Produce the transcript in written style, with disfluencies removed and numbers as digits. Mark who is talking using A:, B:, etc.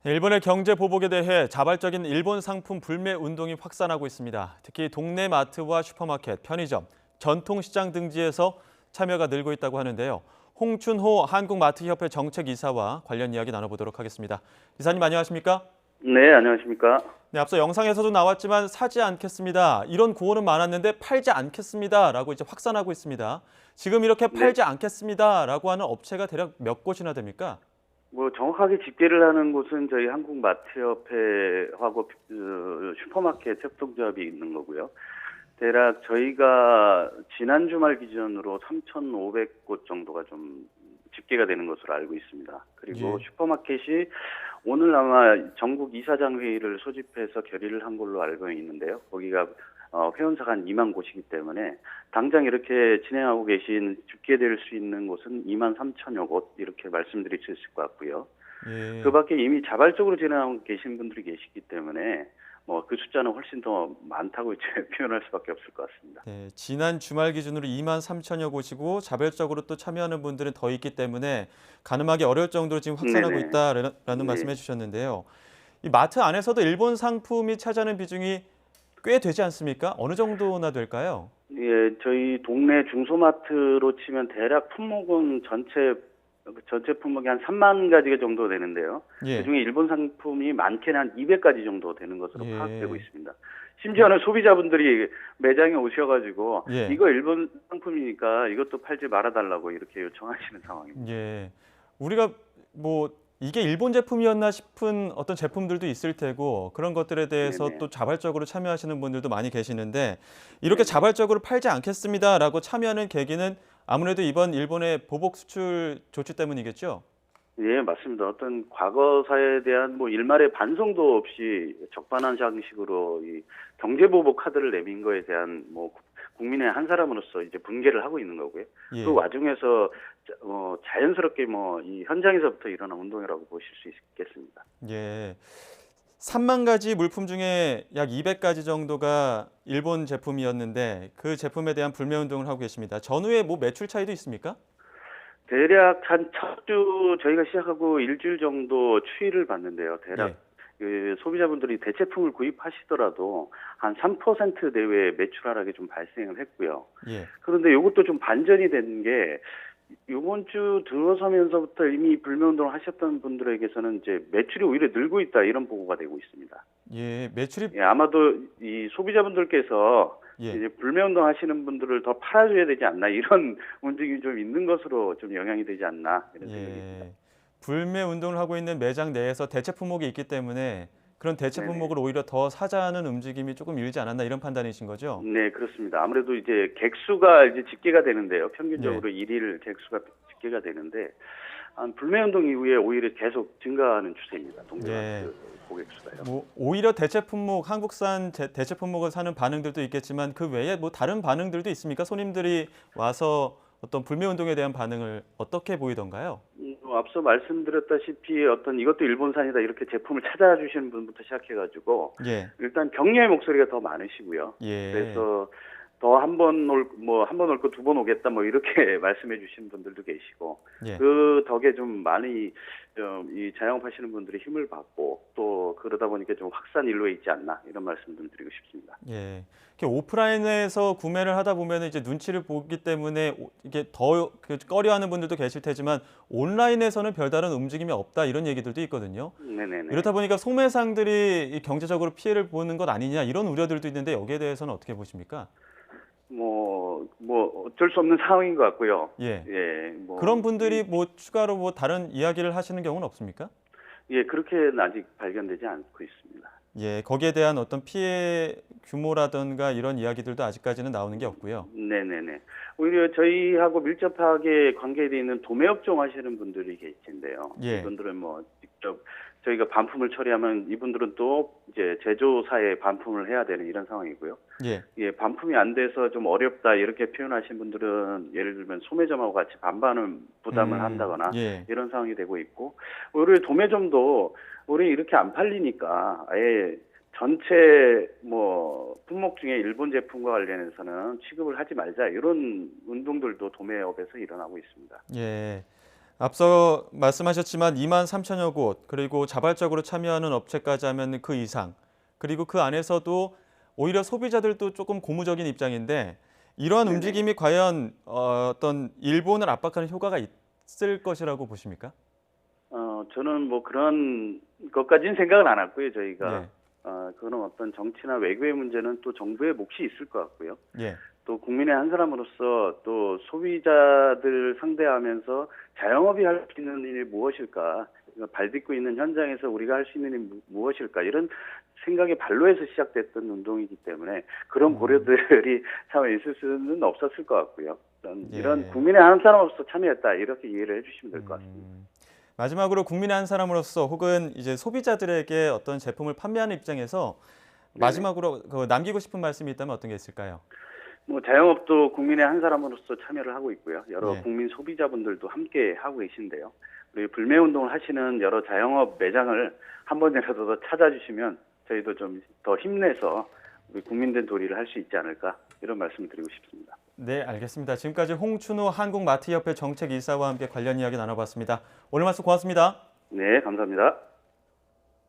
A: 일본의 경제 보복에 대해 자발적인 일본 상품 불매 운동이 확산하고 있습니다. 특히 동네 마트와 슈퍼마켓, 편의점, 전통시장 등지에서 참여가 늘고 있다고 하는데요. 홍춘호 한국마트협회 정책이사와 관련 이야기 나눠보도록 하겠습니다. 이사님 안녕하십니까?
B: 네, 안녕하십니까?
A: 네, 앞서 영상에서도 나왔지만 사지 않겠습니다. 이런 구호는 많았는데 팔지 않겠습니다라고 이제 확산하고 있습니다. 지금 이렇게
B: 네,
A: 팔지 않겠습니다라고 하는 업체가 대략 몇 곳이나 됩니까?
B: 뭐 정확하게 집계를 하는 곳은 저희 한국마트협회하고 슈퍼마켓 협동조합이 있는 거고요. 대략 저희가 지난 주말 기준으로 3,500곳 정도가 좀 집계가 되는 것으로 알고 있습니다. 그리고
A: 예.
B: 슈퍼마켓이 오늘 아마 전국 이사장 회의를 소집해서 결의를 한 걸로 알고 있는데요. 거기가 회원사가 한 2만 곳이기 때문에 당장 이렇게 진행하고 계신 집계될 수 있는 곳은 2만 3천여 곳 이렇게 말씀드릴 수 있을 것 같고요.
A: 예.
B: 그 밖에 이미 자발적으로 진행하고 계신 분들이 계시기 때문에 뭐 그 숫자는 훨씬 더 많다고 이제 표현할 수밖에 없을 것 같습니다.
A: 네, 지난 주말 기준으로 2만 3천여 곳이고 자발적으로 또 참여하는 분들은 더 있기 때문에 가늠하기 어려울 정도로 지금 확산하고
B: 네네.
A: 있다라는
B: 네.
A: 말씀해 주셨는데요. 이 마트 안에서도 일본 상품이 차지하는 비중이 꽤 되지 않습니까? 어느 정도나 될까요?
B: 예, 저희 동네 중소마트로 치면 대략 품목은 전체 품목이 한 3만 가지 정도 되는데요.
A: 예,
B: 그중에 일본 상품이 많게는 한 200가지 정도 되는 것으로 파악되고
A: 예,
B: 있습니다. 심지어는 소비자분들이 매장에 오셔가지고
A: 예,
B: 이거 일본 상품이니까 이것도 팔지 말아달라고 이렇게 요청하시는 상황입니다.
A: 예. 우리가 뭐 이게 일본 제품이었나 싶은 어떤 제품들도 있을 테고 그런 것들에 대해서
B: 네네.
A: 또 자발적으로 참여하시는 분들도 많이 계시는데 이렇게
B: 네네.
A: 자발적으로 팔지 않겠습니다라고 참여하는 계기는 아무래도 이번 일본의 보복 수출 조치 때문이겠죠?
B: 예, 맞습니다. 어떤 과거사에 대한 뭐 일말의 반성도 없이 적반하장식으로 이 경제보복 카드를 내민 거에 대한 뭐 국민의 한 사람으로서 이제 분개를 하고 있는 거고요. 그
A: 예,
B: 와중에서 자연스럽게 뭐 이 현장에서부터 일어난 운동이라고 보실 수 있겠습니다.
A: 예. 3만 가지 물품 중에 약 200가지 정도가 일본 제품이었는데 그 제품에 대한 불매 운동을 하고 계십니다. 전후에 뭐 매출 차이도 있습니까?
B: 대략 한 첫 주 저희가 시작하고 일주일 정도 추이를 봤는데요. 대략
A: 예,
B: 그 소비자분들이 대체품을 구입하시더라도 한 3% 내외의 매출 하락이 좀 발생을 했고요.
A: 예,
B: 그런데 이것도 좀 반전이 된 게 이번 주 들어서면서부터 이미 불매운동을 하셨던 분들에게서는 이제 매출이 오히려 늘고 있다 이런 보고가 되고 있습니다.
A: 예, 매출이
B: 예, 아마도 이 소비자분들께서
A: 예.
B: 이제 불매운동 하시는 분들을 더 팔아줘야 되지 않나 이런 움직임이 좀 있는 것으로 좀 영향이 되지 않나 이런 생각이 듭니다.
A: 예. 불매 운동을 하고 있는 매장 내에서 대체 품목이 있기 때문에 그런 대체
B: 네네.
A: 품목을 오히려 더 사자는 움직임이 조금 일지 않았나 이런 판단이신 거죠?
B: 네, 그렇습니다. 아무래도 이제 객수가 이제 집계가 되는데요.
A: 예.
B: 평균적으로 일일 객수가 집계가 되는데 불매운동 이후에 오히려 계속 증가하는 추세입니다.
A: 예.
B: 동네마트 고객 수가요.
A: 뭐 오히려 대체 품목, 한국산 대체 품목을 사는 반응들도 있겠지만 그 외에 뭐 다른 반응들도 있습니까? 손님들이 와서 어떤 불매 운동에 대한 반응을 어떻게 보이던가요?
B: 앞서 말씀드렸다시피 어떤 이것도 일본산이다 이렇게 제품을 찾아주시는 분부터 시작해가지고
A: 예.
B: 일단 격려의 목소리가 더 많으시고요.
A: 예.
B: 그래서 더 한 번 한 번 올 거 두 번 오겠다 뭐 이렇게 말씀해 주시는 분들도 계시고
A: 예.
B: 그 덕에 좀 많이 좀 이 자영업하시는 분들이 힘을 받고 또 그러다 보니까 좀 확산 일로에 있지 않나 이런 말씀 좀 드리고 싶습니다.
A: 예. 이렇게 오프라인에서 구매를 하다 보면 이제 눈치를 보기 때문에 이게 더 꺼려하는 분들도 계실 테지만 온라인에서는 별다른 움직임이 없다 이런 얘기들도 있거든요.
B: 네네네.
A: 이렇다 보니까 소매상들이 이 경제적으로 피해를 보는 것 아니냐 이런 우려들도 있는데 여기에 대해서는 어떻게 보십니까?
B: 뭐 어쩔 수 없는 상황인 것 같고요.
A: 예.
B: 예,
A: 그런 분들이 뭐 추가로 뭐 다른 이야기를 하시는 경우는 없습니까?
B: 예, 그렇게는 아직 발견되지 않고 있습니다.
A: 예. 거기에 대한 어떤 피해 규모라든가 이런 이야기들도 아직까지는 나오는 게 없고요.
B: 네네네. 오히려 저희하고 밀접하게 관계되어 있는 도매업종 하시는 분들이 계신데요.
A: 예.
B: 이분들은 뭐 직접 저희가 반품을 처리하면 이분들은 또 이제 제조사에 반품을 해야 되는 이런 상황이고요.
A: 예.
B: 예, 반품이 안 돼서 좀 어렵다 이렇게 표현하신 분들은 예를 들면 소매점하고 같이 반반을 부담을 한다거나
A: 예.
B: 이런 상황이 되고 있고 오히려 도매점도 우리 이렇게 안 팔리니까 아예 전체 뭐 품목 중에 일본 제품과 관련해서는 취급을 하지 말자 이런 운동들도 도매업에서 일어나고 있습니다.
A: 예. 앞서 말씀하셨지만 2만 3천여 곳, 그리고 자발적으로 참여하는 업체까지 하면 그 이상, 그리고 그 안에서도 오히려 소비자들도 조금 고무적인 입장인데 이러한
B: 네네.
A: 움직임이 과연 어떤 일본을 압박하는 효과가 있을 것이라고 보십니까?
B: 저는 뭐 그런 것까지는 생각을 안 했고요, 저희가.
A: 예,
B: 그런 어떤 정치나 외교의 문제는 또 정부의 몫이 있을 것 같고요.
A: 예,
B: 또 국민의 한 사람으로서 또 소비자들 상대하면서 자영업이 할 수 있는 일이 무엇일까? 발딛고 있는 현장에서 우리가 할 수 있는 일이 무엇일까? 이런 생각의 발로에서 시작됐던 운동이기 때문에 그런 고려들이 참 있을 수는 없었을 것 같고요. 이런
A: 예.
B: 국민의 한 사람으로서 참여했다 이렇게 이해를 해주시면 될 것 같습니다.
A: 마지막으로 국민의 한 사람으로서 혹은 이제 소비자들에게 어떤 제품을 판매하는 입장에서
B: 네네.
A: 마지막으로 그 남기고 싶은 말씀이 있다면 어떤 게 있을까요?
B: 뭐 자영업도 국민의 한 사람으로서 참여를 하고 있고요. 여러
A: 예.
B: 국민 소비자분들도 함께 하고 계신데요. 우리 불매 운동을 하시는 여러 자영업 매장을 한 번이라도 더 찾아주시면 저희도 좀 더 힘내서 우리 국민된 도리를 할 수 있지 않을까 이런 말씀을 드리고 싶습니다.
A: 네, 알겠습니다. 지금까지 홍춘호 한국마트협회 정책이사와 함께 관련 이야기 나눠봤습니다. 오늘 말씀 고맙습니다.
B: 네, 감사합니다.